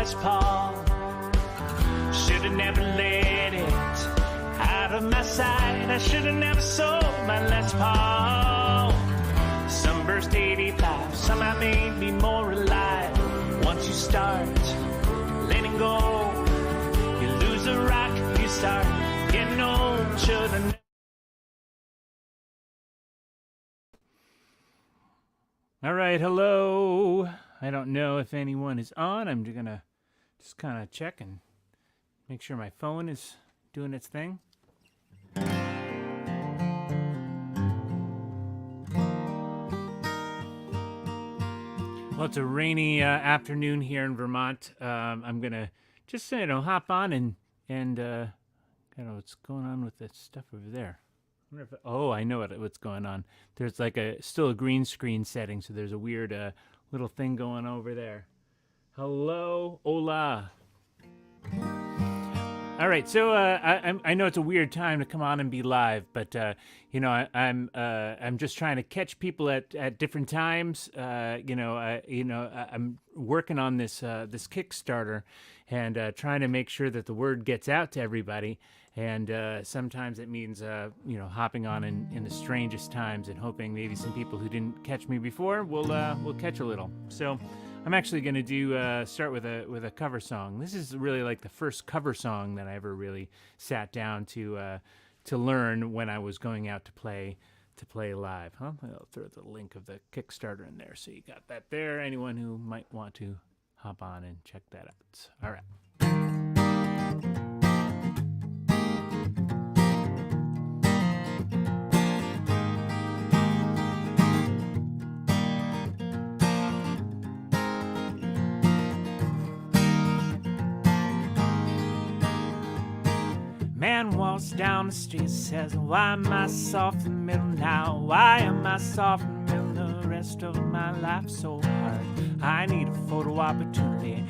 Les Paul. Should've never let it out of my sight. I should've never sold my Les Paul. Sunburst 85 somehow made me more alive. Once you start letting go, you lose the rock, you start getting old. Should've. All right, hello. I don't know if anyone is on. I'm gonna just kind of check and make sure my phone is doing its thing. Well, it's a rainy afternoon here in Vermont. I'm gonna just hop on and kind of what's going on with that stuff over there. I wonder if I know what's going on. There's like still a green screen setting, so there's a weird little thing going over there. Hello, hola. All right, so I know it's a weird time to come on and be live, but I'm just trying to catch people at different times. I'm working on this Kickstarter and trying to make sure that the word gets out to everybody. And sometimes it means hopping on in the strangest times and hoping maybe some people who didn't catch me before will catch a little. So I'm actually going to start with a cover song. This is really like the first cover song that I ever really sat down to learn when I was going out to play live. I'll throw the link of the Kickstarter in there, so you got that there. Anyone who might want to hop on and check that out. All right. Man walks down the street, says, why am I soft in the middle now? Why am I soft in the middle? The rest of my life so hard. I need a photo opportunity,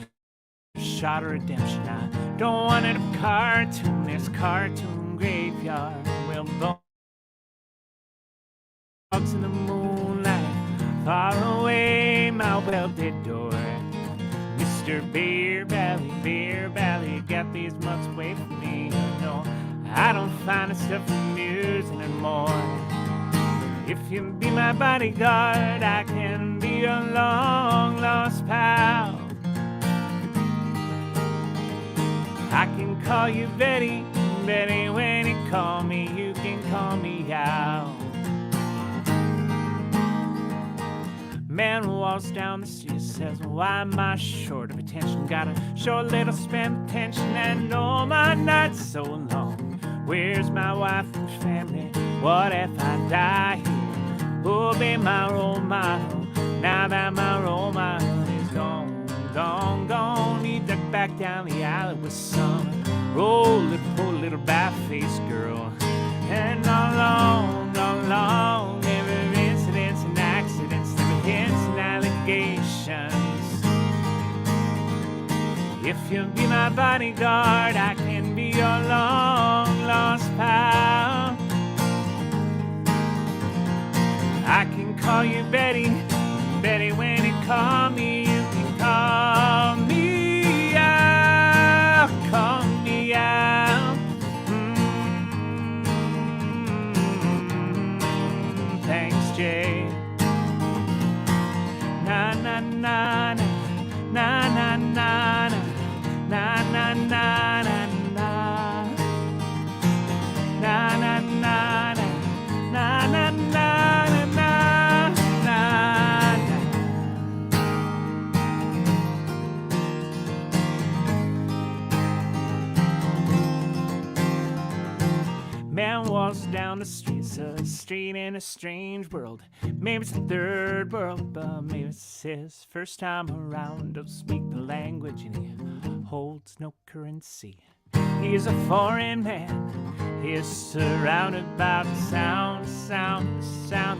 a shot of redemption. I don't want it a cartoon, this cartoon graveyard. Well, dogs in the moonlight, far away, my well-lit door. Mr. Beer Belly, got these months away from me. No, I don't find the stuff amusing anymore. If you be my bodyguard, I can be your long-lost pal. I can call you Betty, when you call me, you can call me out. Man walks down the street, says, why am I short of attention? Gotta show a little spend attention, and oh, my night's so long. Where's my wife and family? What if I die here? Who'll be my role model? Now that my role model is gone. He ducked back down the alley with some poor little bat-faced girl. And all along, every incidents and accidents, hints and allegations. If you'll be my bodyguard, I can be your long-lost pal. I can call you Betty, when you call me, you can call me out, Thanks, Jay. Na na na na na na na na na na na na na na na na na. Man walks down the street, it's a street in a strange world. Maybe it's a third world, but maybe it's his first time around. Don't speak the language and he holds no currency. He's a foreign man, he's surrounded by the sound of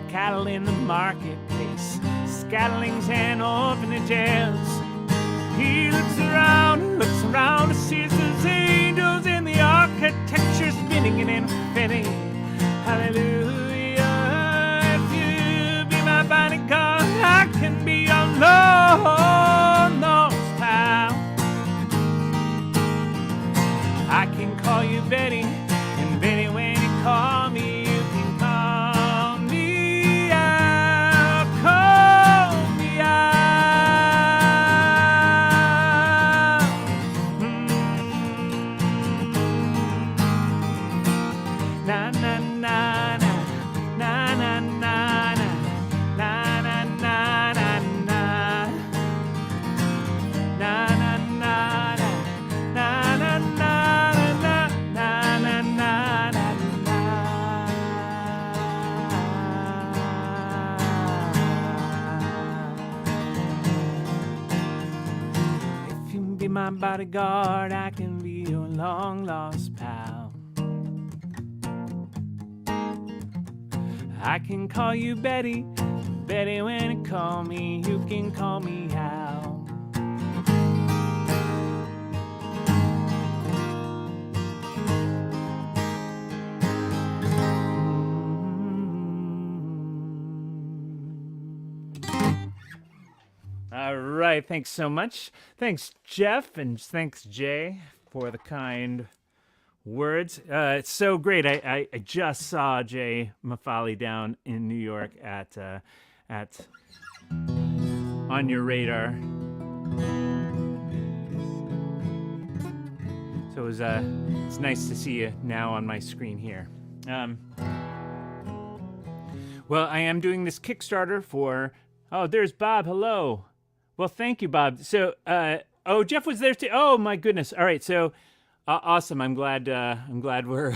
cattle in the marketplace, scatterlings and orphanages. He looks around to see those angels in the architecture spinning in infinity. Hallelujah. If you be my bodyguard, I can be your Lord's pal. my bodyguard, I can be your long-lost pal. I can call you Betty, Betty when you call me, you can call me Hal. All right, thanks so much. Thanks, Jeff, and thanks, Jay, for the kind words. It's so great. I just saw Jay Mafali down in New York at On Your Radar. So it's nice to see you now on my screen here. Well, I am doing this Kickstarter for. Oh, there's Bob. Hello. Well, thank you, Bob. So, Jeff was there too. Oh my goodness. All right. So. Awesome. I'm glad we're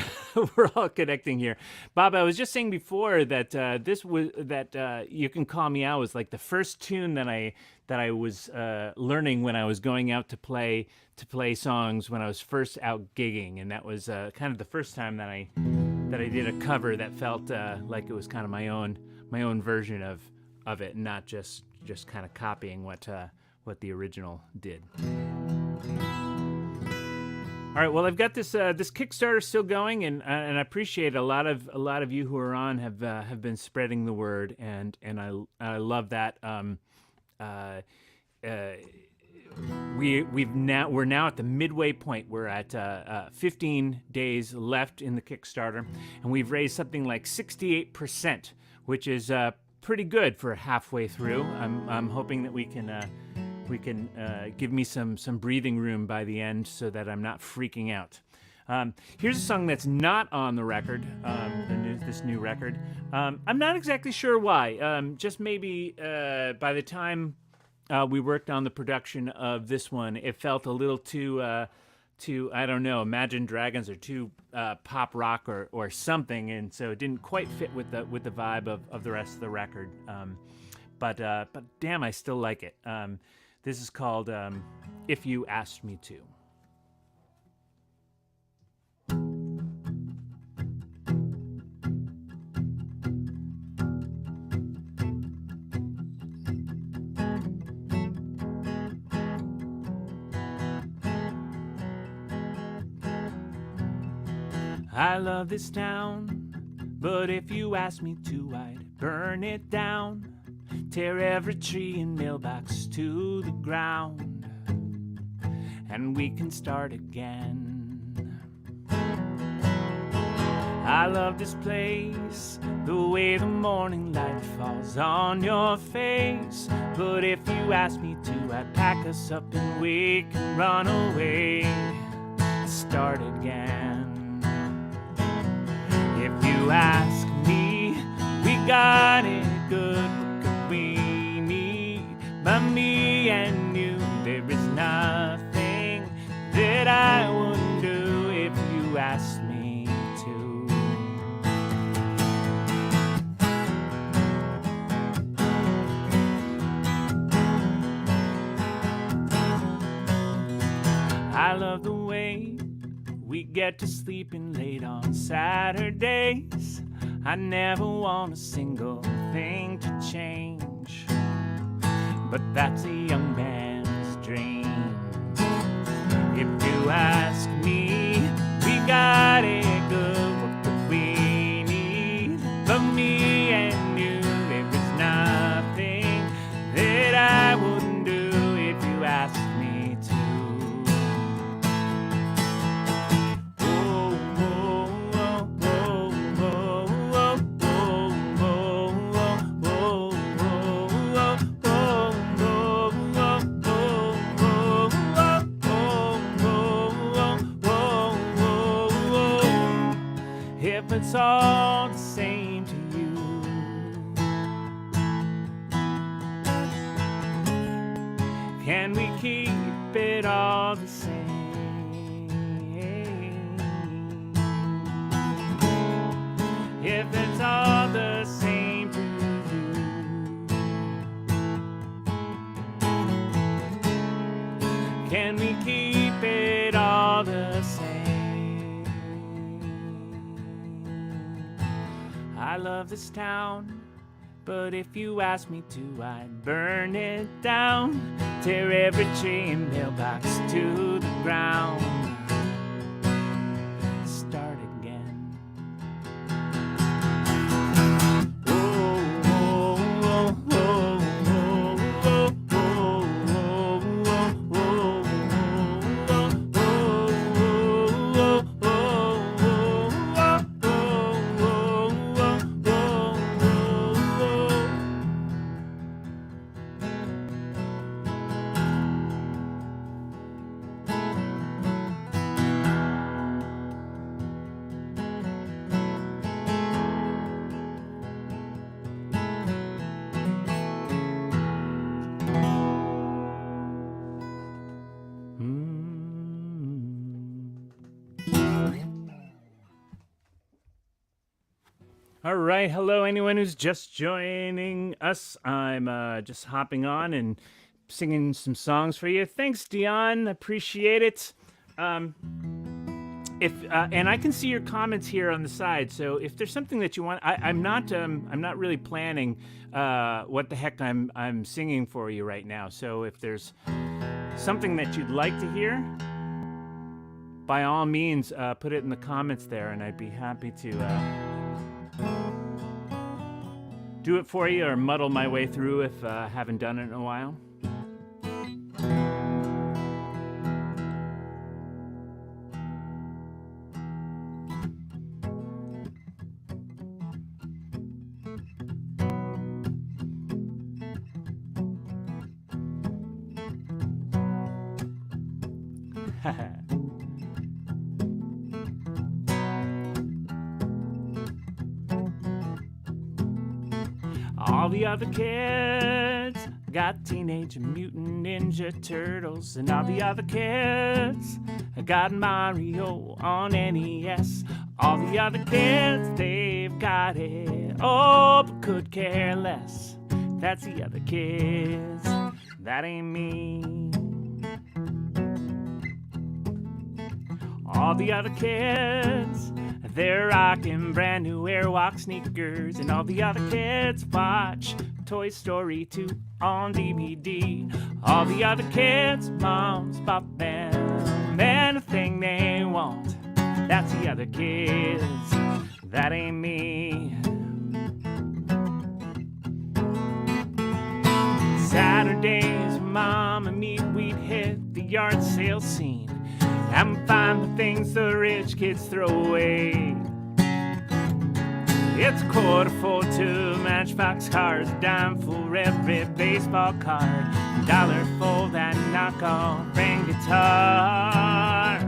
we're all connecting here. Bob, I was just saying before that You Can Call Me Out was like the first tune that I was learning when I was going out to play songs when I was first out gigging, and that was kind of the first time that I did a cover that felt like it was kind of my own version of it, and not just kind of copying what the original did. All right. Well, I've got this Kickstarter still going, and I appreciate a lot of you who are on have been spreading the word, and I love that. We're now at the midway point. We're at 15 days left in the Kickstarter, and we've raised something like 68%, which is pretty good for halfway through. I'm hoping that we can give me some breathing room by the end so that I'm not freaking out. Here's a song that's not on the record, this new record. I'm not exactly sure why. Just maybe by the time we worked on the production of this one, it felt a little too I don't know, Imagine Dragons or too pop rock or something, and so it didn't quite fit with the vibe of the rest of the record. But damn, I still like it. This is called If You Asked Me To. I love this town, but if you asked me to, I'd burn it down. Tear every tree and mailbox to the ground, and we can start again. I love this place, the way the morning light falls on your face. But if you ask me to, I'd pack us up and we can run away, start again. If you ask me, we got it good. We need, but me and you, there is nothing that I wouldn't do if you asked me to. I love the way we get to sleeping late on Saturdays. I never want a single thing to change, but that's a young man's dream. If you ask me, we got it good. What could we need? But me and you, there is nothing that I wouldn't do if you asked me to. If it's all the same to you, can we keep it all the same? If it's all the same to you, Can we keep it all the same? I love this town, but if you ask me to, I'd burn it down. Tear every chain mailbox to the ground. Start again. All right, hello, anyone who's just joining us. I'm just hopping on and singing some songs for you. Thanks, Dion. Appreciate it. And I can see your comments here on the side. So if there's something that you want, I'm not really planning what the heck I'm singing for you right now. So if there's something that you'd like to hear, by all means, put it in the comments there, and I'd be happy to do it for you or muddle my way through if I haven't done it in a while. All the other kids got Teenage Mutant Ninja Turtles, and all the other kids got Mario on NES. All the other kids, they've got it, oh, but could care less. That's the other kids, that ain't me. All the other kids, they're rocking brand new Airwalk sneakers, and all the other kids watch Toy Story 2 on DVD. All the other kids, moms bought them anything they want. That's the other kids, that ain't me. Saturdays, Mom and me, we'd hit the yard sale scene and find the things the rich kids throw away. It's a quarter for 2 Matchbox cars, a dime for every baseball card, $1 for that knockoff ring guitar.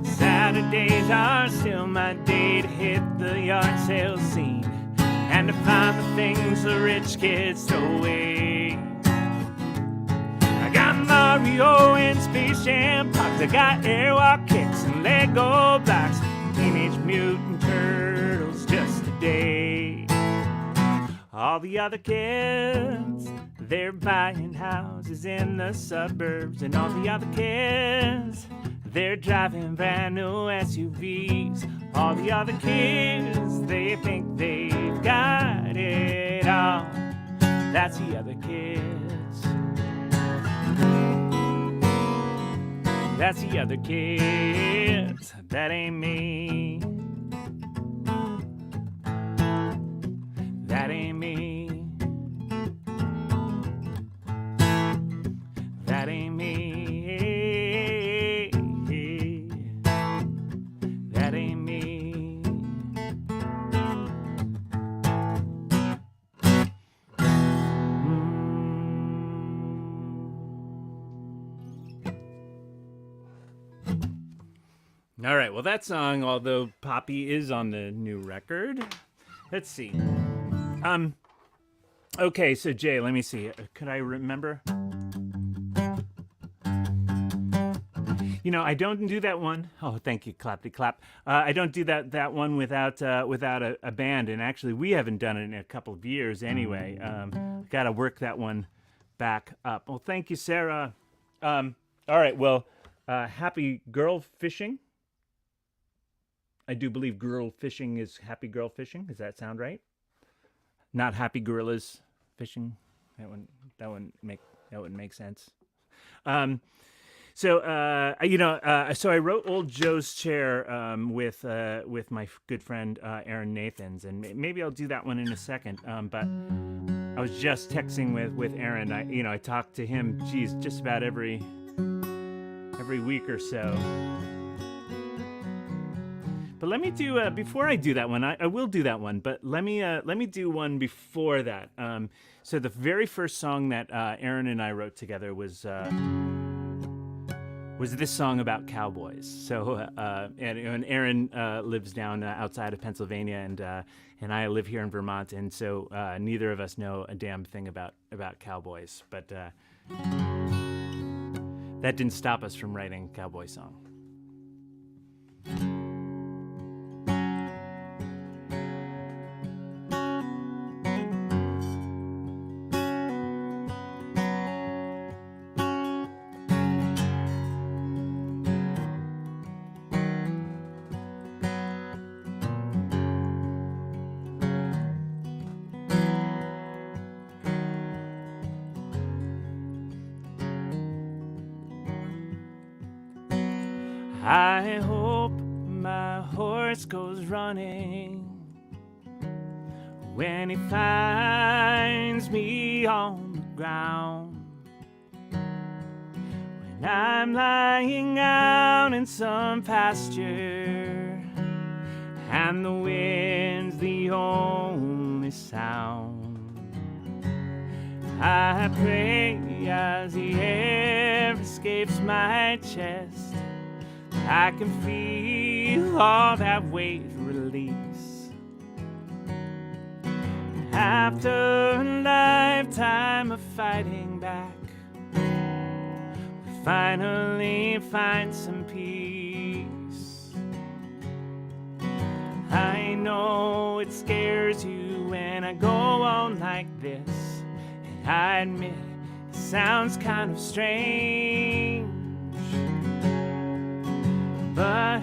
Saturdays are still my day to hit the yard sale scene and to find the things the rich kids throw away. I got Mario and Space Jam Pops, I got Airwalk kicks and Lego blocks, Teenage Mutant Turtles just today. All the other kids, they're buying houses in the suburbs, and all the other kids, they're driving brand new SUVs. All the other kids, they think they've got it all. That's the other kids. That's the other kids. That ain't me. That ain't me. That ain't me. That ain't me. All right, well, that song, although Poppy is on the new record, let's see. Okay, so Jay, let me see. Could I remember? You know, I don't do that one. Oh, thank you, clappity clap. I don't do that one without a band, and actually, we haven't done it in a couple of years anyway. Got to work that one back up. Well, thank you, Sarah. All right, well, happy girl fishing. I do believe girl fishing is happy girl fishing. Does that sound right? Not happy gorillas fishing. That wouldn't make sense. So I wrote Old Joe's Chair with my good friend Aaron Nathans, and maybe I'll do that one in a second. But I was just texting with Aaron. I talk to him, just about every week or so. But let me do before I do that one. I will do that one, but let me do one before that. So the very first song that Aaron and I wrote together was this song about cowboys. So and Aaron lives down outside of Pennsylvania, and I live here in Vermont, and so neither of us know a damn thing about cowboys. But that didn't stop us from writing a cowboy song. I hope my horse goes running when he finds me on the ground, when I'm lying out in some pasture and the wind's the only sound. I pray as the air escapes my chest, I can feel all that weight release. After a lifetime of fighting back, we finally find some peace. I know it scares you when I go on like this, and I admit it sounds kind of strange. But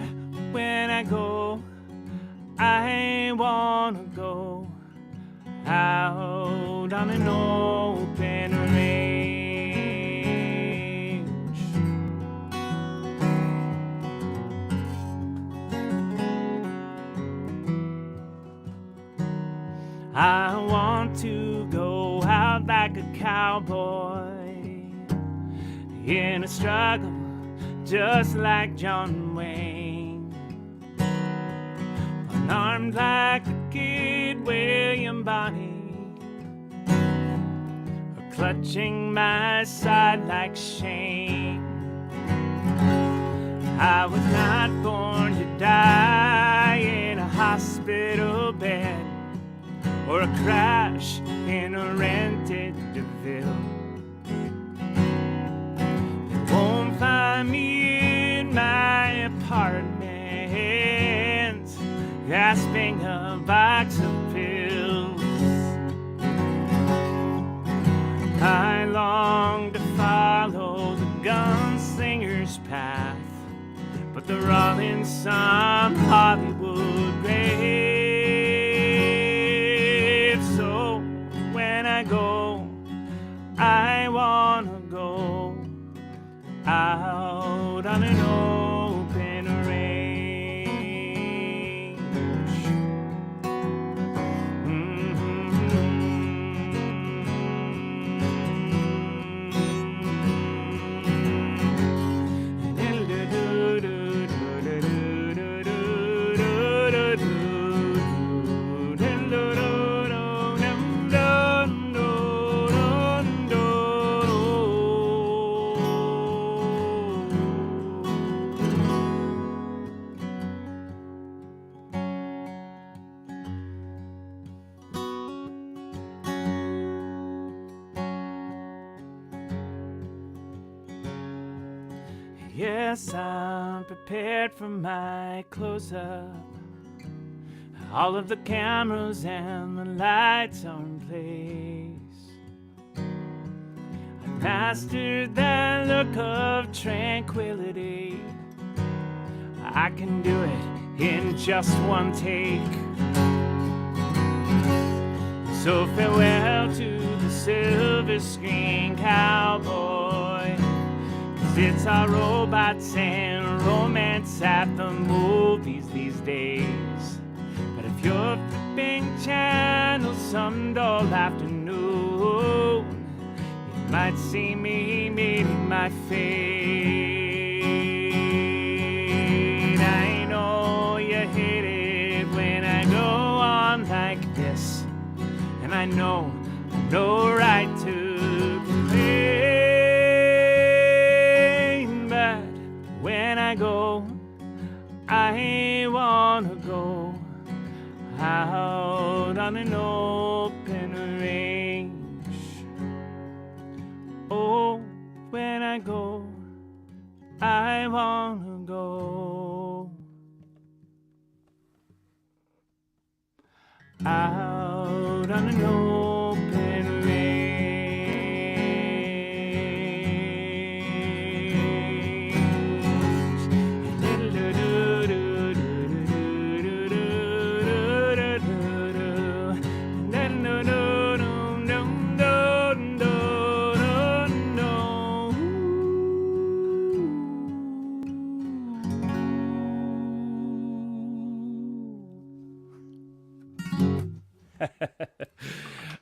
when I go, I wanna go out on an open range. I want to go out like a cowboy in a struggle, just like John Wayne, unarmed like the Kid William Bonney, or clutching my side like Shane. I was not born to die in a hospital bed or a crash in a rented DeVille. You won't find me in my apartment gasping a box of pills. I long to follow the gunslinger's path, but they're all in some Hollywood grave. So when I go, I wanna go out on an open range. Yes, I'm prepared for my close-up. All of the cameras and the lights are in place. I mastered that look of tranquility. I can do it in just one take. So farewell to the silver screen cowboy, 'cause it's our robots and romance at the movies these days. But if you're flipping channels some dull afternoon, you might see me meeting my fate. I know you hate it when I go on like this, and I know no right to complain, but when I go, I wanna go out on an open range. Oh, when I go, I wanna go out on an open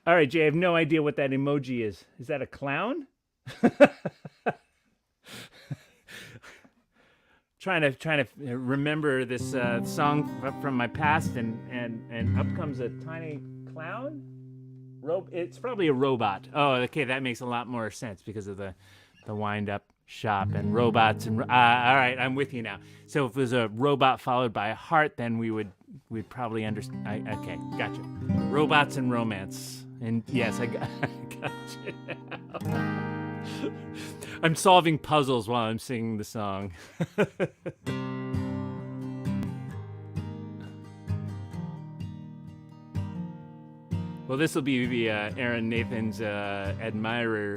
All right, Jay, I have no idea what that emoji is. Is that a clown? trying to remember this song from my past, and up comes a tiny clown. It's probably a robot. Oh, okay, that makes a lot more sense because of the wind-up shop and robots and all right, I'm with you now. So if it was a robot followed by a heart, then we'd probably understand. Okay, gotcha. Robots and romance. And yes, I got you now. I'm solving puzzles while I'm singing the song. Well, this will be Aaron Nathan's admirer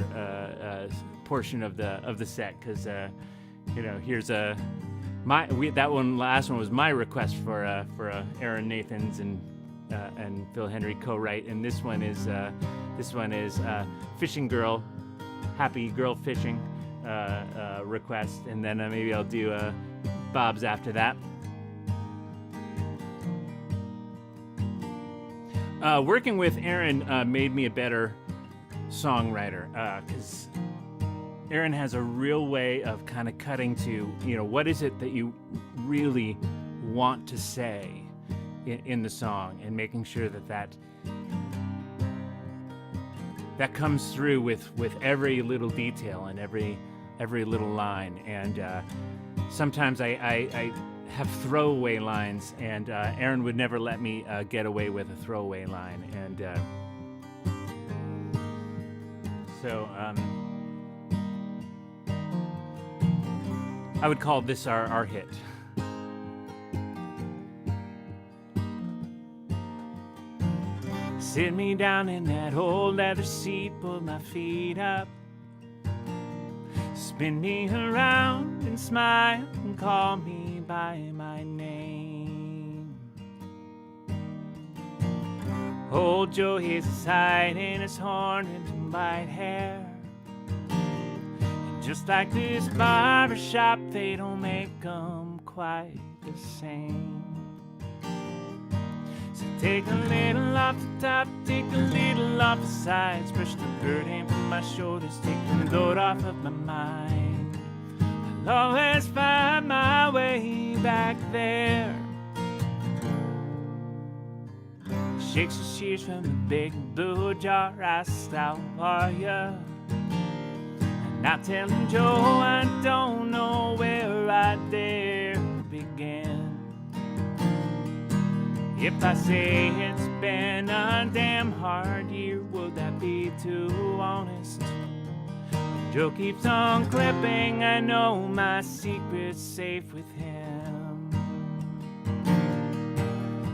portion of the set, because here's last one was my request for Aaron Nathan's and Phil Henry co-write, and this one is Fishing Girl, Happy Girl Fishing request, and then maybe I'll do Bob's after that. Working with Aaron made me a better songwriter, because Aaron has a real way of kind of cutting to, what is it that you really want to say in the song, and making sure that comes through with every little detail and every little line. And sometimes I have throwaway lines, and Aaron would never let me get away with a throwaway line, and so I would call this our hit. Sit me down in that old leather seat, put my feet up, spin me around and smile and call me by my name. Old Joe, he's a sight in his horn and white hair. And just like this barbershop, they don't make them quite the same. So take a little off the top, take a little off the sides, brush the burden from my shoulders, take the load off of my mind. I'll always find my way back there. Shakes the shears from the big blue jar, I asked, how are ya? And I tell him, Joe, I don't know where I dare begin. If I say it's been a damn hard year, would that be too honest? Joe keeps on clipping, I know my secret's safe with him.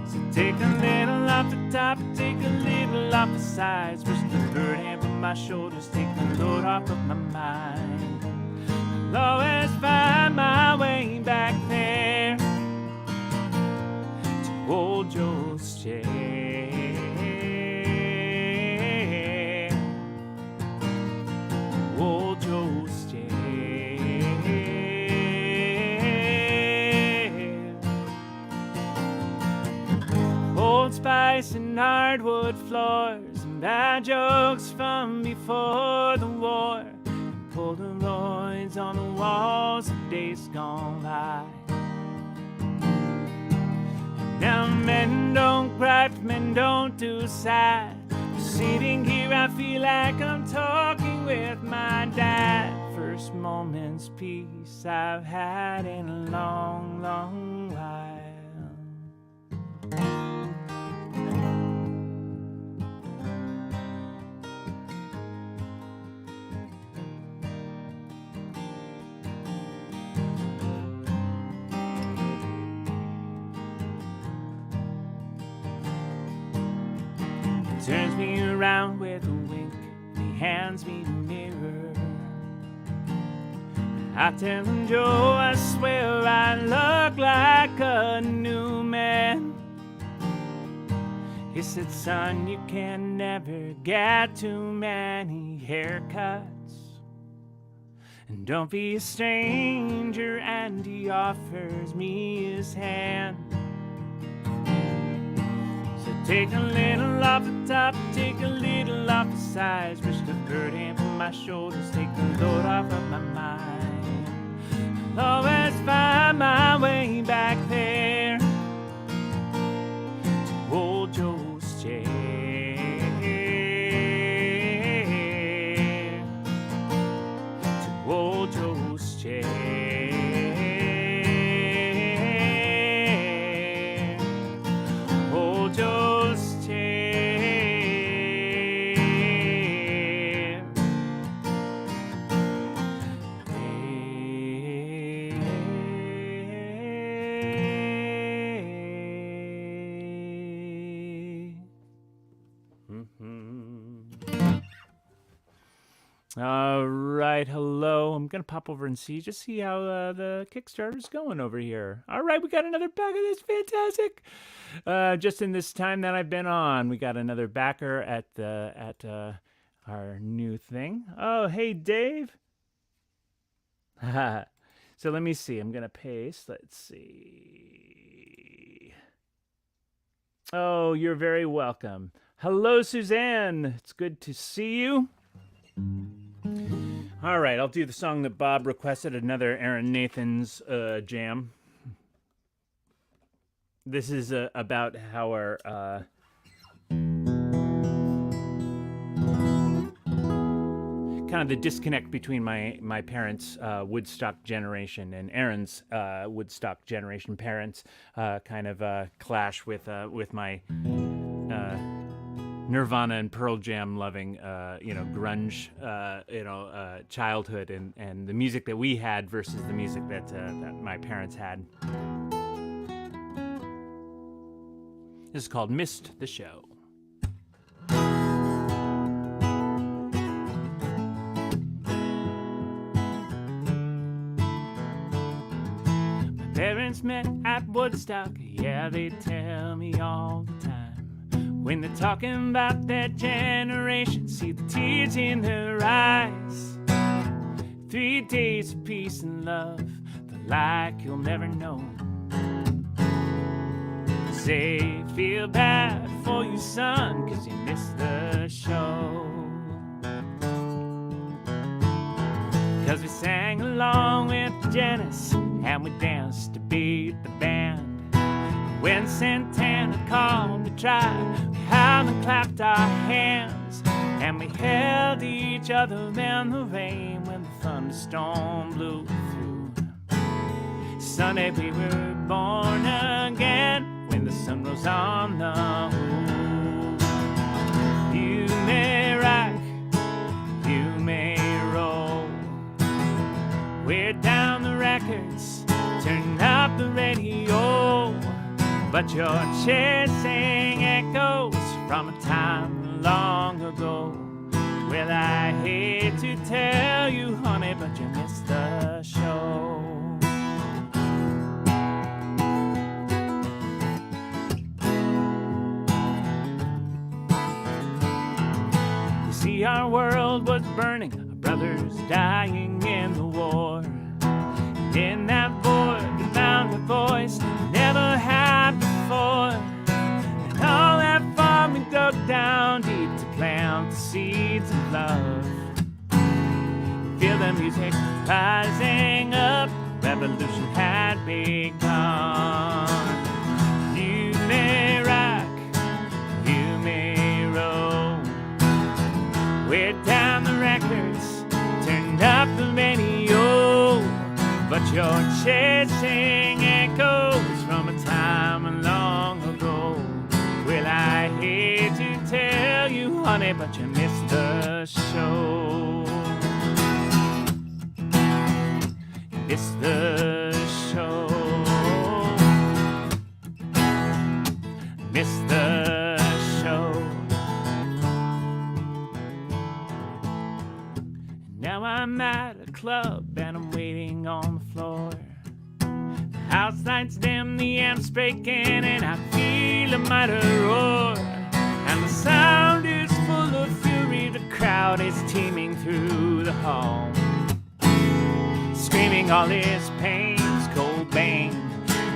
So take a little off the top, take a little off the sides. Push the bird hand from my shoulders, take the load off of my mind. I'll always find my way back there to old Joe's chair. Old Joe's chair. Old Spice and hardwood floors and bad jokes from before the war. Polaroids on the walls of days gone by. Now men don't cry, men don't do sad. Sitting here I feel like I'm talking with my dad. First moment's peace I've had in a long, long while. Turns me around with a wink, and he hands me the mirror. I tell him, Joe, I swear I look like a new man. He said, son, you can never get too many haircuts. And don't be a stranger, and he offers me his hand. Take a little off the top, take a little off the sides. Push the bird hand from my shoulders, take the load off of my mind. I'll always find my way back there to old Joe's chair. To old Joe's chair. Old Joe's chair. All right, hello. I'm gonna pop over and see how the Kickstarter's going over here. All right, we got another backer. That's fantastic. Just in this time that I've been on, we got another backer at our new thing. Oh, hey, Dave. So let me see. I'm gonna paste. Let's see. Oh, you're very welcome. Hello, Suzanne. It's good to see you. All right, I'll do the song that Bob requested, another Aaron Nathan's jam. This is about how our kind of the disconnect between my parents' Woodstock generation and Aaron's Woodstock generation parents kind of clash with my Nirvana and Pearl Jam loving, grunge, childhood and the music that we had versus the music that my parents had. This is called Missed the Show. My parents met at Woodstock, yeah, they tell me all the time. When they're talking about their generation, see the tears in their eyes. 3 days of peace and love, the like you'll never know. Say, feel bad for you, son, 'cause you missed the show. 'Cause we sang along with Janice, and we danced to beat the band. When Santana called the tribe, we howled and clapped our hands. And we held each other in the rain when the thunderstorm blew through. Sunday we were born again when the sun rose on the moon. You may rock, you may roll, but you're chasing echoes from a time long ago. Well, I hate to tell you, honey, but you missed the show. You see, our world was burning, our brothers dying in the war. And in that void, we found a voice never had before. And all that fun we dug down deep to plant the seeds of love. Feel the music rising up, revolution had begun. You may rock, you may roll, way down the records, turn up the radio, but you're chasing echoes from a time long ago. Well, I hate to tell you, honey, but you missed the show. You missed the show. Missed the show. Now I'm at a club and I'm waiting on the floor. The house lights dim, the amps breaking, and I feel a mighty roar. And the sound is full of fury, the crowd is teeming through the hall, screaming all his pains, Cobain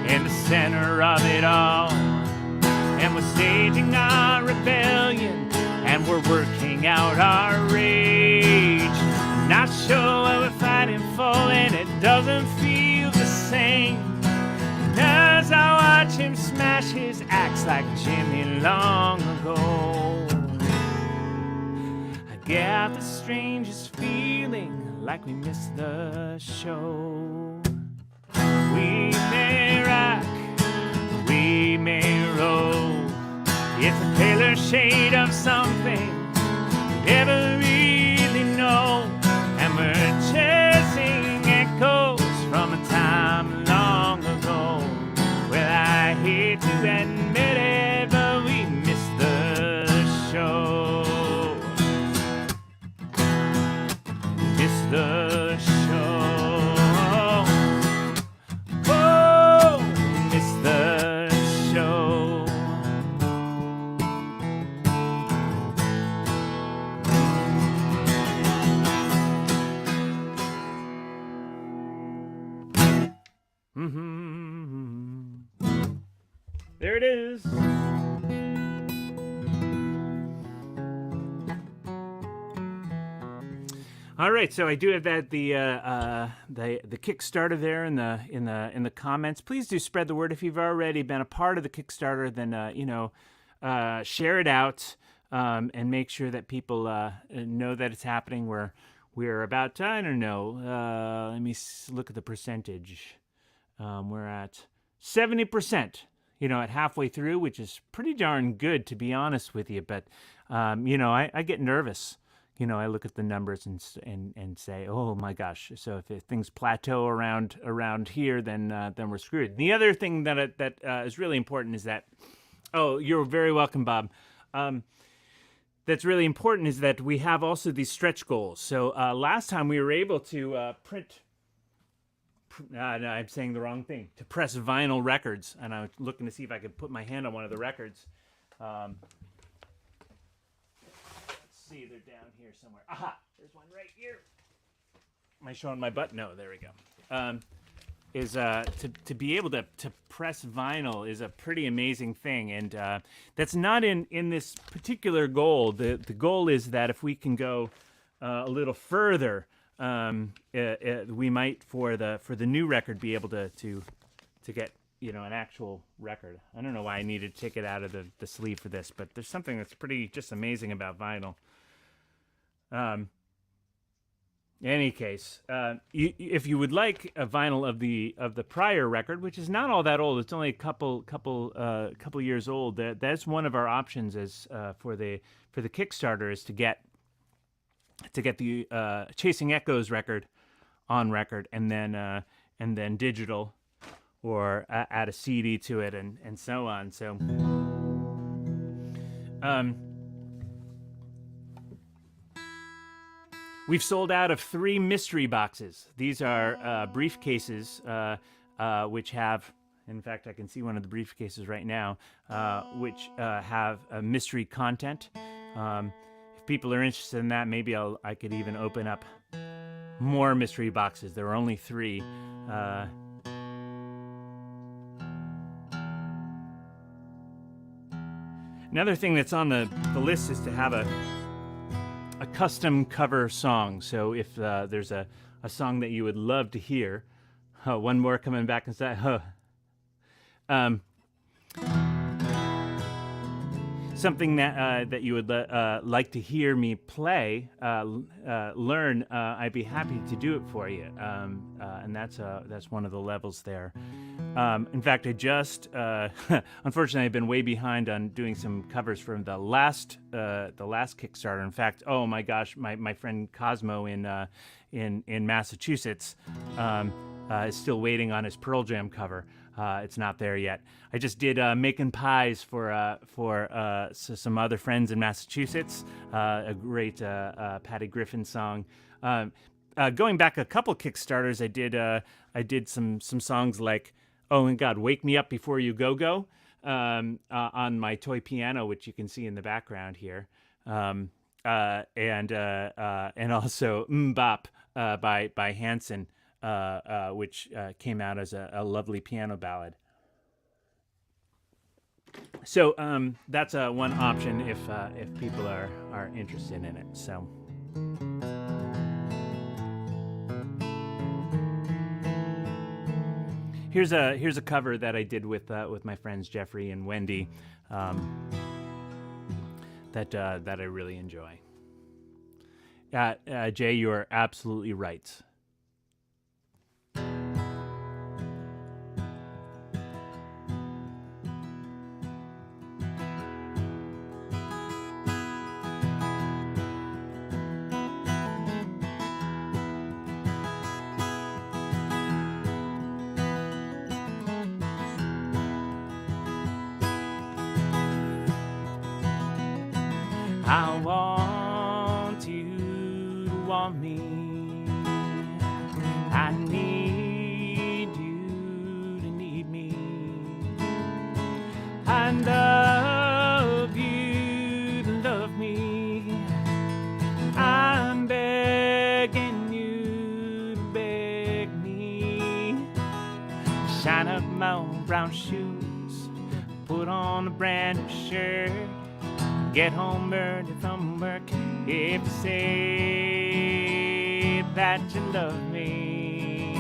in the center of it all. And we're staging our rebellion, and we're working out our rage. Not sure what we're fighting for, and it doesn't feel the same. And as I watch him smash his axe like Jimmy long ago, I get the strangest feeling like we missed the show. We may rock, we may roll, it's a paler shade of something we never really know. And we're chasing echoes from a time long ago. Well, I hate to admit it, but we missed the show. Missed the show. Oh, missed the show. There it is. All right, so I do have that the Kickstarter there in the comments. Please do spread the word if you've already been a part of the Kickstarter. Then share it out and make sure that people know that it's happening. We're about, I don't know. Let me look at the percentage. We're at 70%. At halfway through, which is pretty darn good, to be honest with you. But I get nervous. I look at the numbers and say, oh my gosh. So if things plateau around here, then we're screwed. The other thing that is really important is that, oh, you're very welcome, Bob. That's really important is that we have also these stretch goals. So last time we were able to print. No, I'm saying the wrong thing. To press vinyl records, and I was looking to see if I could put my hand on one of the records. Let's see, they're down here somewhere. Aha, there's one right here. Am I showing my butt? No, there we go. To be able to press vinyl is a pretty amazing thing, and that's not in this particular goal. The goal is that if we can go a little further. We might for the new record be able to get an actual record. I don't know why I needed to take it out of the sleeve for this, but there's something that's pretty just amazing about vinyl. In any case, if you would like a vinyl of the prior record, which is not all that old, it's only a couple years old. That's one of our options as for the Kickstarter is to get the Chasing Echoes record on record and then digital, or add a CD to it, and so on. So we've sold out of 3 mystery boxes. These are briefcases which have, in fact, I can see one of the briefcases right now, which have mystery content. If people are interested in that, maybe I could even open up more mystery boxes. There are only 3. Another thing that's on the list is to have a custom cover song. So if there's a song that you would love to hear, one more coming back and say, something that you would like to hear me play, learn, I'd be happy to do it for you. And that's one of the levels there. In fact, I just unfortunately I've been way behind on doing some covers from the last Kickstarter. In fact, oh my gosh, my friend Cosmo in Massachusetts is still waiting on his Pearl Jam cover. It's not there yet. I just did Making Pies for some other friends in Massachusetts, a great Patty Griffin song. Going back a couple Kickstarters, I did some songs like, oh my God, Wake Me Up Before You Go Go, on my toy piano, which you can see in the background here, and also Mbop by Hanson. Which came out as a lovely piano ballad. So that's one option if people are interested in it. So here's a cover that I did with my friends Jeffrey and Wendy that I really enjoy. Jay, you are absolutely right. I want you to want me. I need you to need me. I love you to love me. I'm begging you to beg me. Shine up my old brown shoes, put on a brand new shirt. Get home early from work if you say that you love me.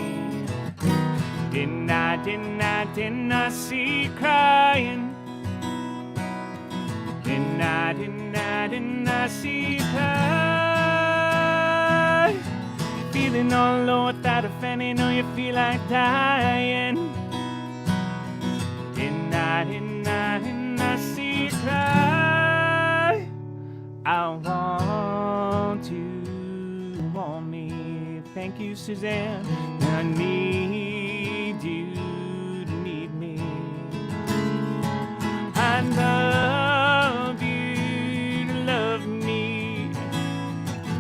Didn't I see you crying? Didn't I see you cry? Feeling all low without a fan, you know you feel like dying. Didn't I see you cry? I want you to want me. Thank you, Suzanne. I need you to need me. I love you to love me.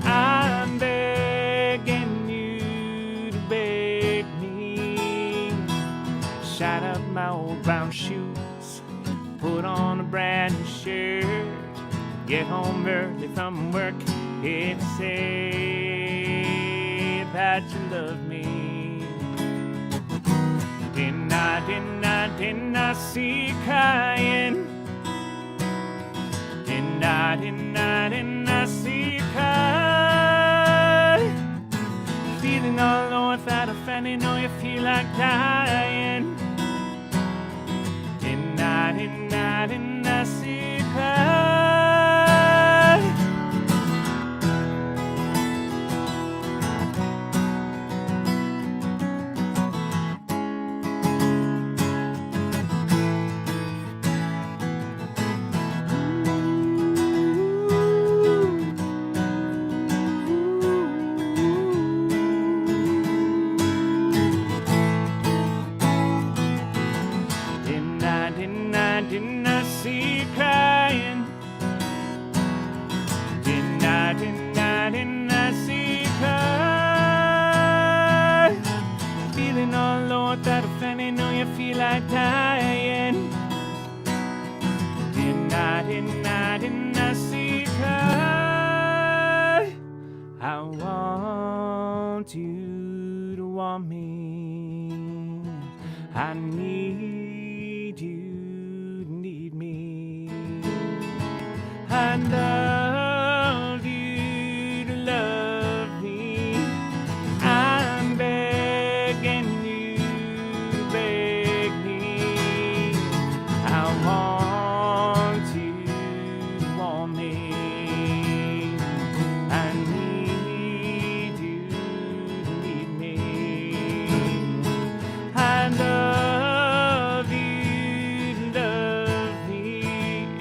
I'm begging you to beg me. Shine up my old brown shoes, put on a brand new shirt. Get home early from work if you say that you love me. Didn't I see you crying? Didn't I see you cry? Feeling all low without a fan, you know you feel like dying. Didn't I see you cry? want you to want me. I need you, need me. I love you to love me. I'm begging you, beg me. I want you to want me. I need you, need me. I love you, love me.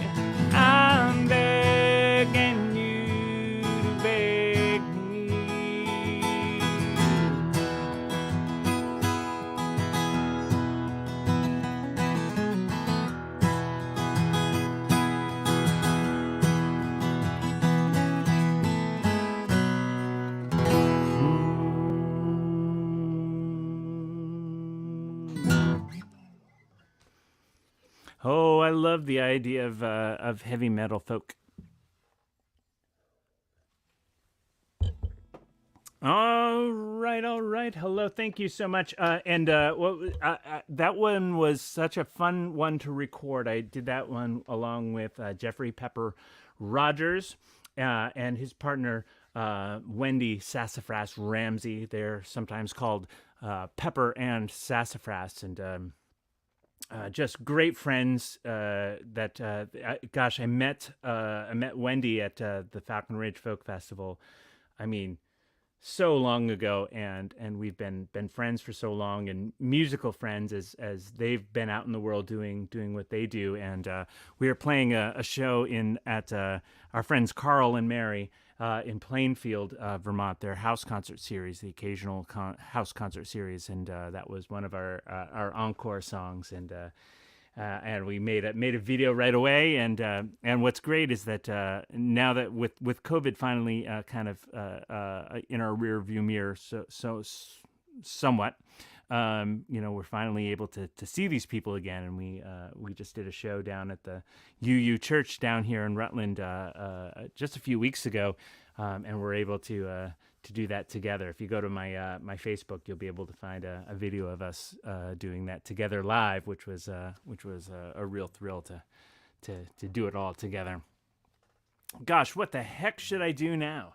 I'm begging you to beg me. Oh, I love the idea of heavy metal folk. All right, all right. Hello, thank you so much. That one was such a fun one to record. I did that one along with Jeffrey Pepper Rogers and his partner Wendy Sassafras Ramsey. They're sometimes called Pepper and Sassafras, and just great friends. Gosh, I met Wendy at the Falcon Ridge Folk Festival. I mean, so long ago, and we've been friends for so long, and musical friends as they've been out in the world doing what they do. And we are playing a show at our friends Carl and Mary in Plainfield, Vermont, their house concert series, the occasional house concert series, and that was one of our encore songs. And we made a video right away. And what's great is that now that with COVID finally kind of in our rear view mirror, so somewhat, we're finally able to see these people again. And we just did a show down at the UU Church down here in Rutland just a few weeks ago, and we're able to do that together. If you go to my Facebook, you'll be able to find a video of us doing that together live, which was a real thrill to do it all together. Gosh, what the heck should I do now?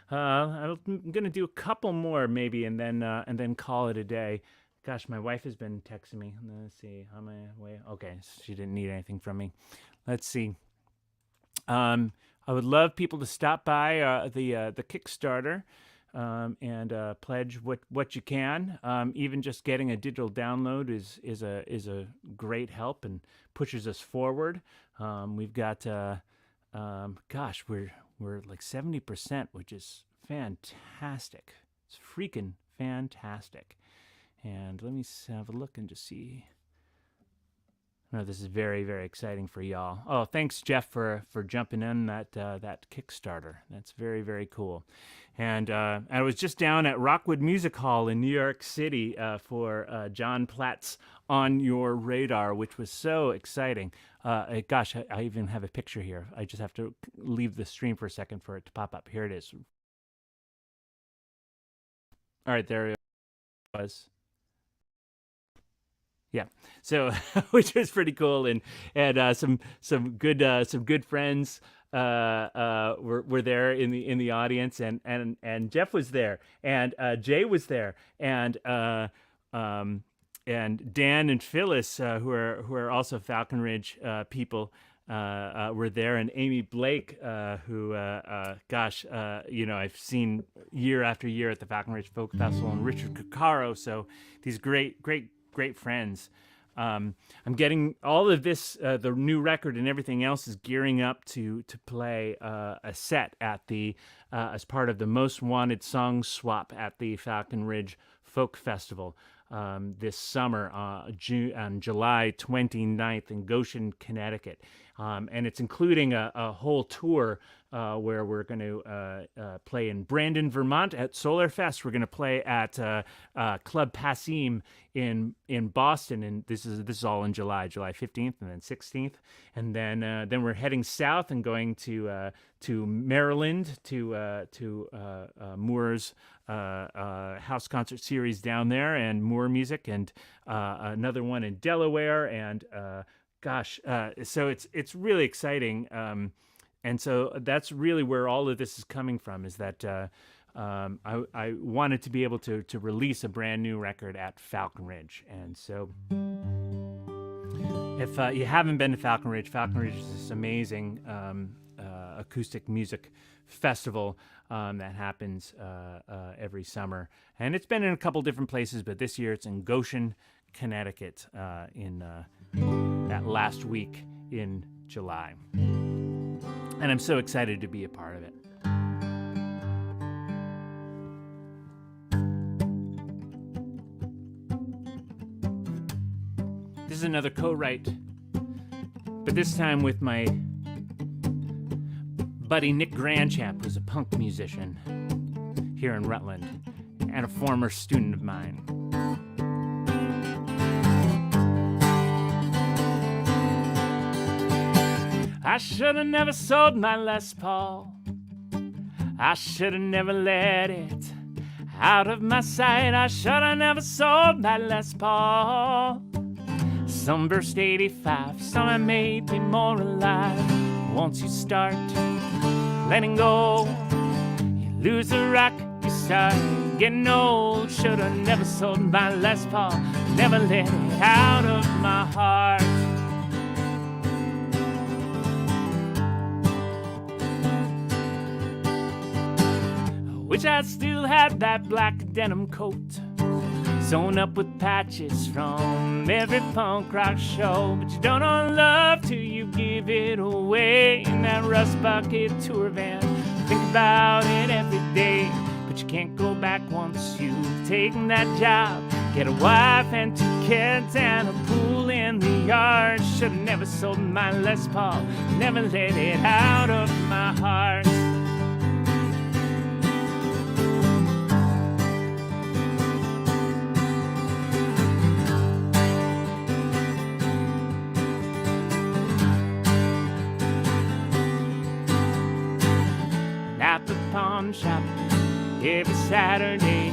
I'm gonna do a couple more maybe, and then call it a day. Gosh, my wife has been texting me. Let's see, how am I away? Okay, she didn't need anything from me. Let's see. I would love people to stop by the Kickstarter and pledge what you can. Even just getting a digital download is a great help and pushes us forward. We've got gosh, we're like 70%, which is fantastic. It's freaking fantastic. And let me have a look and just see. No, this is very, very exciting for y'all. Oh, thanks, Jeff, for jumping in that Kickstarter. That's very, very cool. And I was just down at Rockwood Music Hall in New York City for John Platt's On Your Radar, which was so exciting. Gosh, I even have a picture here. I just have to leave the stream for a second for it to pop up. Here it is. All right, there it was. Yeah, so which was pretty cool, and some good friends were there in the audience, and Jeff was there, and Jay was there, and Dan and Phyllis, who are also Falcon Ridge people, were there, and Amy Blake, who gosh, I've seen year after year at the Falcon Ridge Folk Festival, and Richard Coccaro. So these great friends. I'm getting all of this, the new record and everything else is gearing up to play a set at the as part of the Most Wanted Song Swap at the Falcon Ridge Folk Festival this summer, on July 29th in Goshen, Connecticut. and it's including a whole tour where we're going to play in Brandon, Vermont at Solar Fest. We're going to play at Club Passim in Boston, and this is all in July 15th and then 16th, and then we're heading south and going to Maryland to Moore's house concert series down there, and Moore Music, and another one in Delaware, and so it's really exciting. And so that's really where all of this is coming from, is that I wanted to be able to release a brand new record at Falcon Ridge. And so if you haven't been to Falcon Ridge is this amazing acoustic music festival that happens every summer. And it's been in a couple different places, but this year it's in Goshen, Connecticut, in that last week in July. And I'm so excited to be a part of it. This is another co-write, but this time with my buddy Nick Grandchamp, who's a punk musician here in Rutland and a former student of mine. I should have never sold my Les Paul. I should have never let it out of my sight. I should have never sold my Les Paul. Sunburst 85, summer made me more alive. Once you start letting go, you lose the rock, you start getting old. Should have never sold my Les Paul, never let it out of my heart. Wish I still had that black denim coat, sewn up with patches from every punk rock show. But you don't know love till you give it away in that rust bucket tour van. Think about it every day, but you can't go back once you've taken that job. Get a wife and 2 kids and a pool in the yard. Should've never sold my Les Paul, never let it out of my heart. At the pawn shop every Saturday,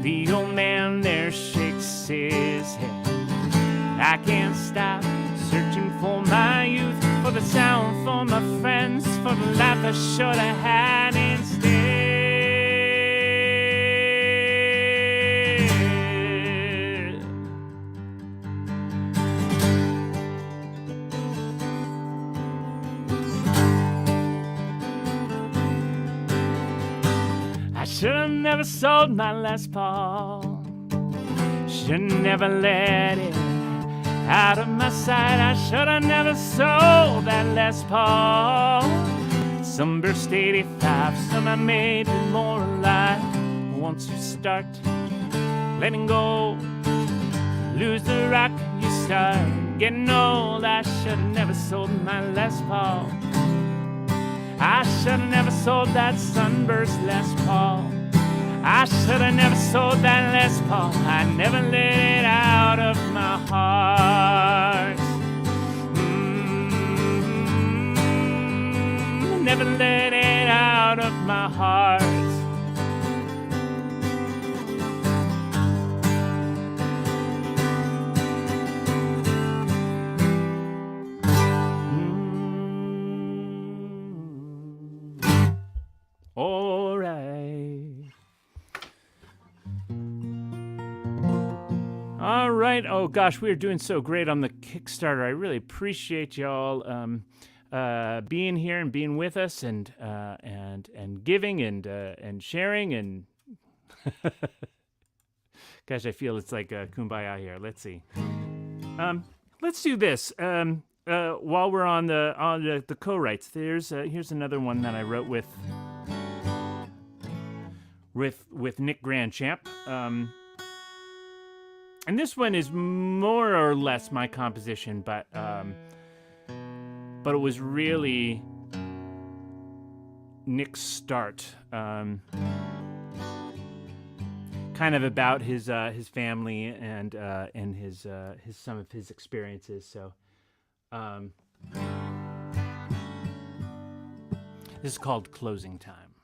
the old man there shakes his head. I can't stop searching for my youth, for the sound, for my friends, for the life I should have had instead. Should've never sold my Les Paul. Should've never let it out of my sight. I should've never sold that Les Paul. Sunburst 85, summer made me more alive. Once you start letting go, lose the rock, you start getting old. I should've never sold my Les Paul. I should've never sold that Sunburst Les Paul. I should've never sold that Les Paul. I never let it out of my heart. Never let it out of my heart. All right. All right. Oh gosh, we are doing so great on the Kickstarter. I really appreciate y'all being here and being with us, and giving and sharing, and gosh, I feel it's like kumbaya here. Let's see. Let's do this. While we're on the co-writes, here's another one that I wrote with Nick Grandchamp. And this one is more or less my composition, but but it was really Nick's start, kind of about his family and his some of his experiences. So this is called Closing Time.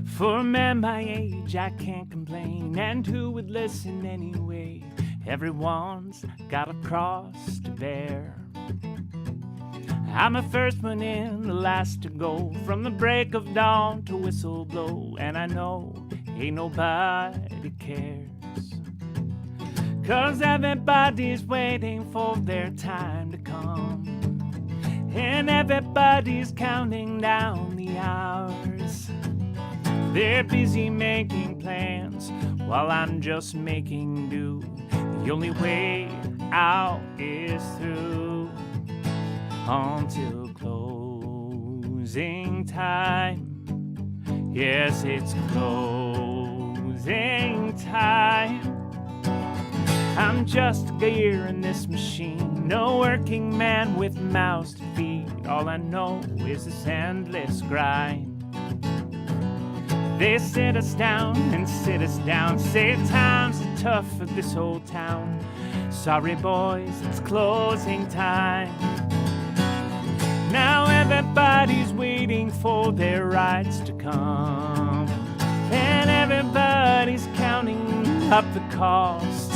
For a man my age, I can't complain, and who would listen anyway? Everyone's got a cross to bear. I'm the first one in, the last to go, from the break of dawn to whistle blow, and I know ain't nobody cares. 'Cause everybody's waiting for their time to come, and everybody's counting down the hours. They're busy making plans while I'm just making do. The only way out is through until closing time. Yes, it's closing time. I'm just a gear in this machine, no working man with mouths to feed. All I know is this endless grind. They sit us down and sit us down, say times are tough for this old town. Sorry boys, it's closing time. Now everybody's waiting for their rights to come, and everybody's counting up the cost.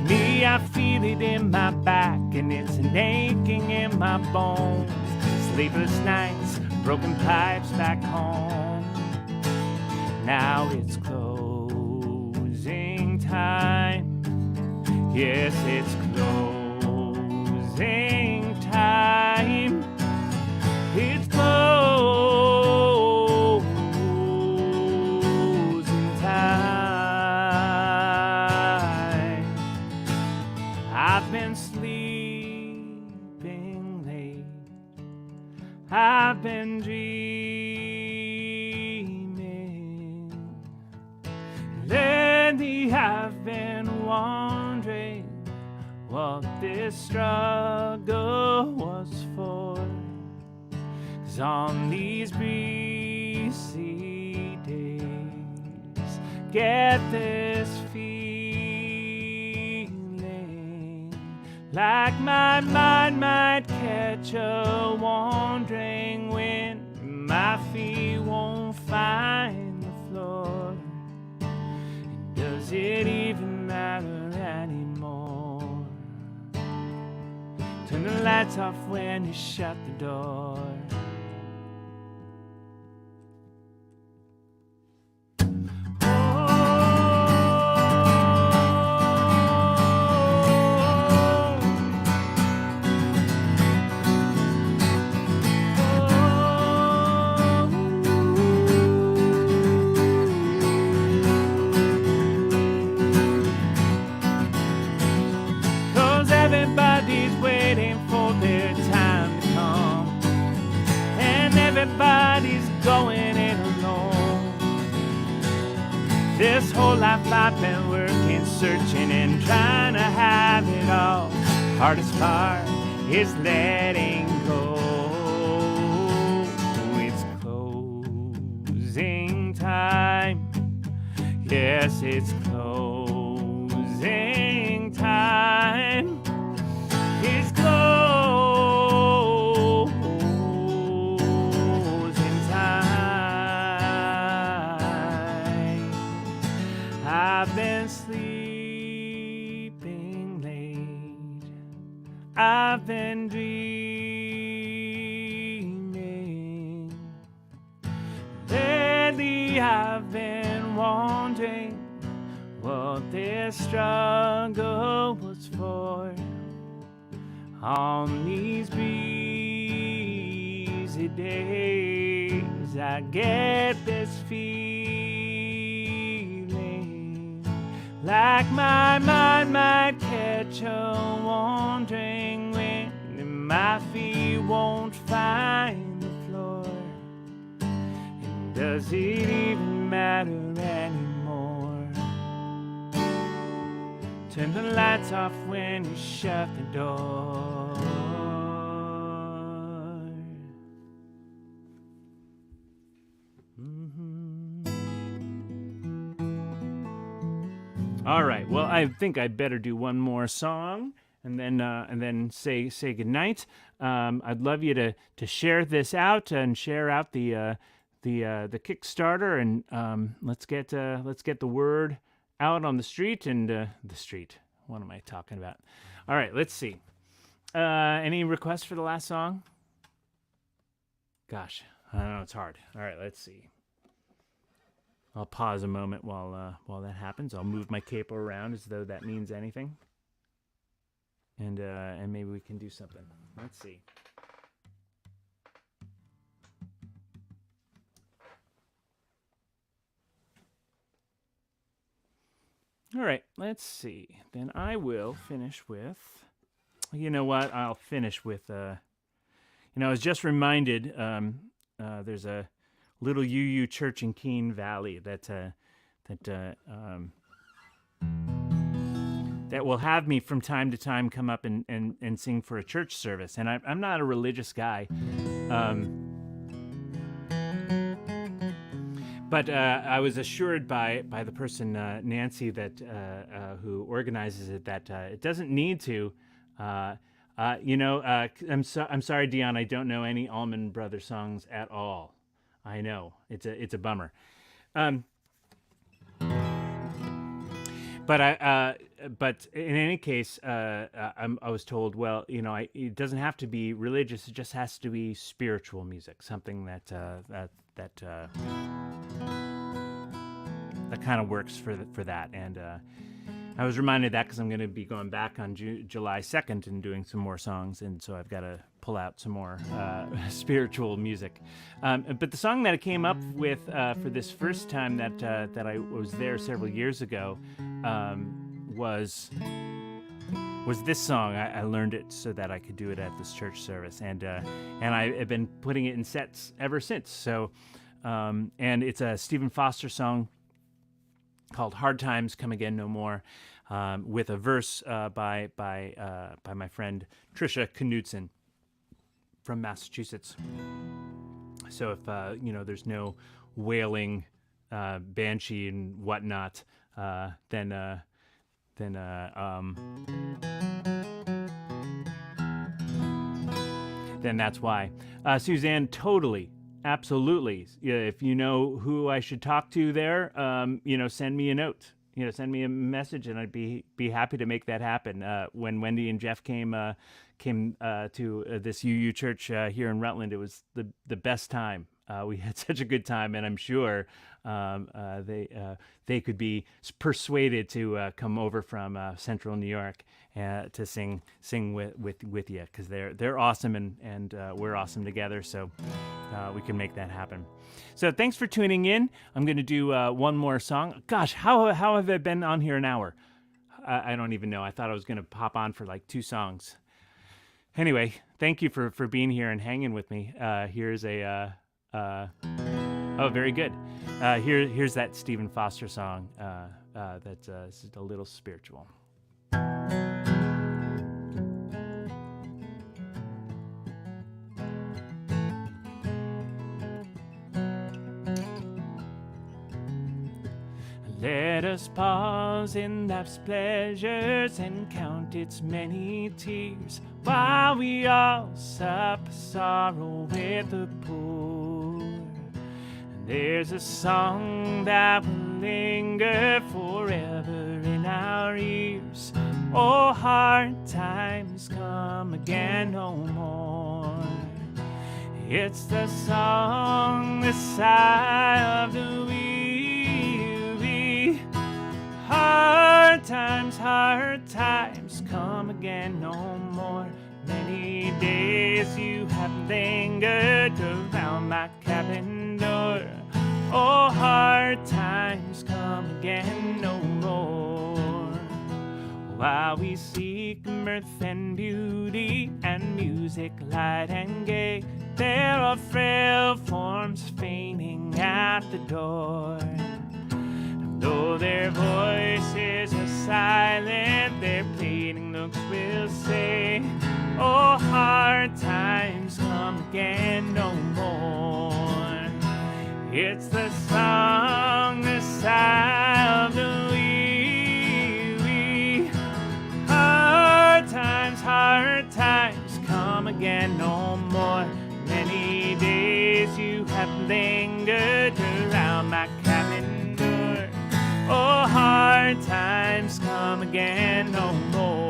Me, I feel it in my back, and it's an aching in my bones. Sleepless nights, broken pipes back home. Now it's closing time. Yes, it's closing time. It's closing time. I've been sleeping late. I've been dreaming. Lately I've been wondering what this struggle was for. 'Cause on these breezy days, get this feeling like my mind might catch a wandering wind. My feet won't find the floor. And does it even matter anymore? Turn the lights off when you shut the door. Everybody's waiting for their time to come, and everybody's going it alone. This whole life I've been working, searching and trying to have it all. Hardest part is letting go. It's closing time. Yes, it's closing time. It's closing time. I've been sleeping late. I've been dreaming. Lately I've been wondering what this struggle was for. On these breezy days, I get this feeling like my mind might catch a wandering wind, and my feet won't find the floor. And does it even matter anymore? Turn the lights off when you shut the door. All right. Well, I think I'd better do one more song and then say goodnight. I'd love you to share this out and share out the Kickstarter, and let's get the word out on the street and the street. What am I talking about? All right. Let's see. Any requests for the last song? Gosh, I don't know. It's hard. All right. Let's see. I'll pause a moment while that happens. I'll move my capo around as though that means anything, and maybe we can do something. Let's see. All right, let's see. Then I will finish with. You know what? I'll finish with. I was just reminded. There's a little UU church in Keene Valley that will have me from time to time come up and sing for a church service. And I'm not a religious guy, but I was assured by the person Nancy that who organizes it that it doesn't need to. I'm sorry, Dion. I don't know any Allman Brothers songs at all. I know it's a bummer, but in any case, I was told, well, it doesn't have to be religious; it just has to be spiritual music, something that kind of works for that. And I was reminded of that because I'm going to be going back on July 2nd and doing some more songs, and so I've got to pull out some more spiritual music. But the song that I came up with for this first time that I was there several years ago was this song. I learned it so that I could do it at this church service, and I have been putting it in sets ever since. So, and it's a Stephen Foster song called "Hard Times Come Again No More," with a verse by my friend Trisha Knudsen from Massachusetts. So if there's no wailing banshee and whatnot, then that's why. Suzanne, totally. Absolutely. If you know who I should talk to there, send me a note. Send me a message, and I'd be happy to make that happen. When Wendy and Jeff came to this UU church here in Rutland, it was the best time. We had such a good time, and I'm sure they could be persuaded to come over from Central New York to sing with you, because they're awesome, and we're awesome together. So we can make that happen. So thanks for tuning in. I'm going to do one more song. Gosh, how have I been on here an hour? I don't even know. I thought I was going to pop on for like 2 songs. Anyway, thank you for being here and hanging with me. Here's a oh, very good. Here's that Stephen Foster song that's a little spiritual. Let us pause in life's pleasures and count its many tears, while we all sup sorrow with the poor. And there's a song that will linger forever in our ears. Oh, hard times come again no more. It's the song, the sigh of the weary. Hard times come again no more. Many days you have lingered around my cabin door. Oh, hard times come again no more. mirth and beauty and music light and gay. There are frail forms fainting at the door. Though their voices are silent, their pleading looks will say, oh, hard times come again no more. It's the song, the sigh of the weary. Hard times come again no more. Many days you have lingered around my cabin door. Oh, hard times come again no more.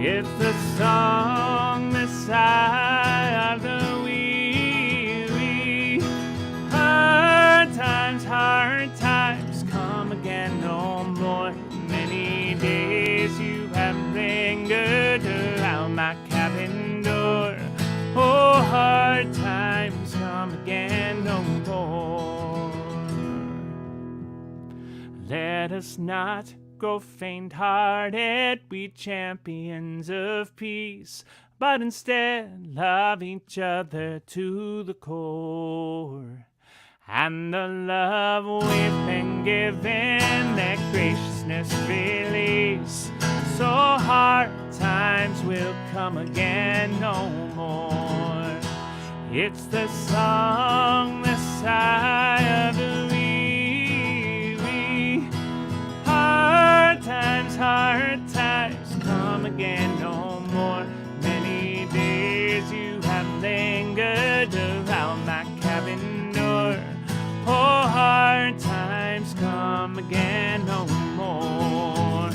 It's the song, the sigh of the weary. Hard times come again no more. Many days you have lingered around my cabin door. Oh, hard times come again no more. Let us not grow faint-hearted, we champions of peace, but instead love each other to the core. And the love we've been given, that graciousness release, so hard times will come again no more. It's the song, the sigh of the weary. Hard times come again no more. Many days you have lingered around my cabin door. Oh, hard times come again no more.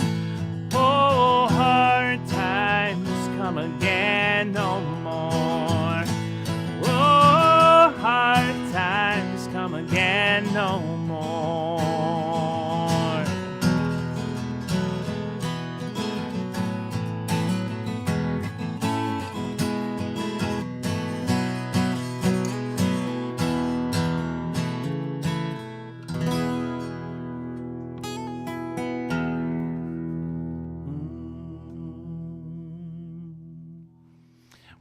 Oh, hard times come again no more. Oh, hard times come again no more.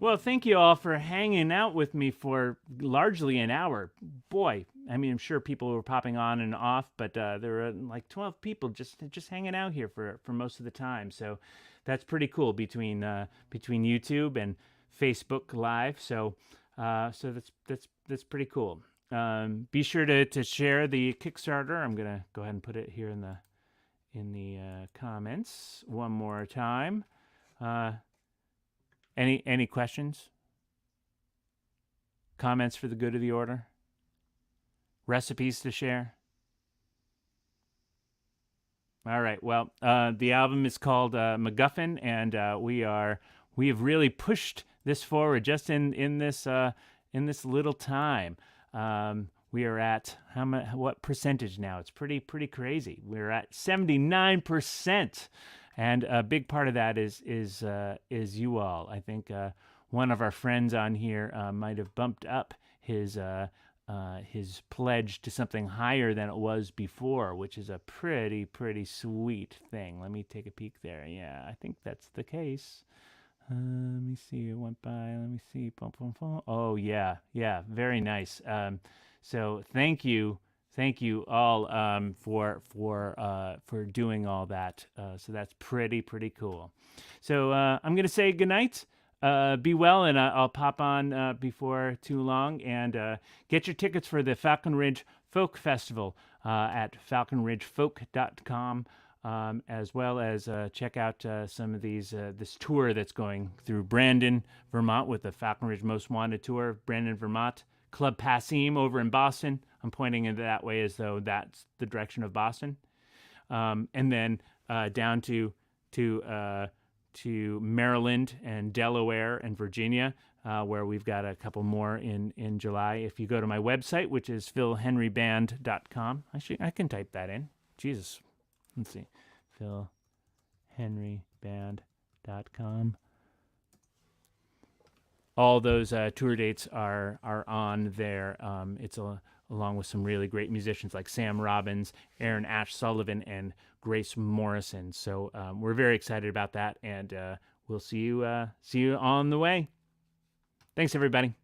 Well, thank you all for hanging out with me for largely an hour. Boy, I mean, I'm sure people were popping on and off, but there were like 12 people just hanging out here for most of the time. So that's pretty cool between YouTube and Facebook Live. So that's pretty cool. Be sure to share the Kickstarter. I'm gonna go ahead and put it here in the comments one more time. Any questions? Comments for the good of the order? Recipes to share? All right. Well, the album is called MacGuffin, and we have really pushed this forward just in this little time. We are at what percentage now? It's pretty crazy. We're at 79%. And a big part of that is you all. I think one of our friends on here might have bumped up his pledge to something higher than it was before, which is a pretty sweet thing. Let me take a peek there. Yeah, I think that's the case. Let me see. It went by. Let me see. Boom, boom, boom. Oh yeah, very nice. So thank you all for doing all that. So that's pretty cool. So I'm gonna say goodnight. Be well, and I'll pop on before too long. And get your tickets for the Falcon Ridge Folk Festival at falconridgefolk.com, as well as check out some of this tour that's going through Brandon, Vermont, with the Falcon Ridge Most Wanted Tour, Brandon, Vermont. Club Passim over in Boston. I'm pointing it that way as though that's the direction of Boston. And then down to to Maryland and Delaware and Virginia, where we've got a couple more in July. If you go to my website, which is philhenryband.com, I can type that in. Jesus. Let's see. philhenryband.com. All those tour dates are on there. It's along with some really great musicians like Sam Robbins, Aaron Ash Sullivan, and Grace Morrison. So we're very excited about that, and we'll see you on the way. Thanks, everybody.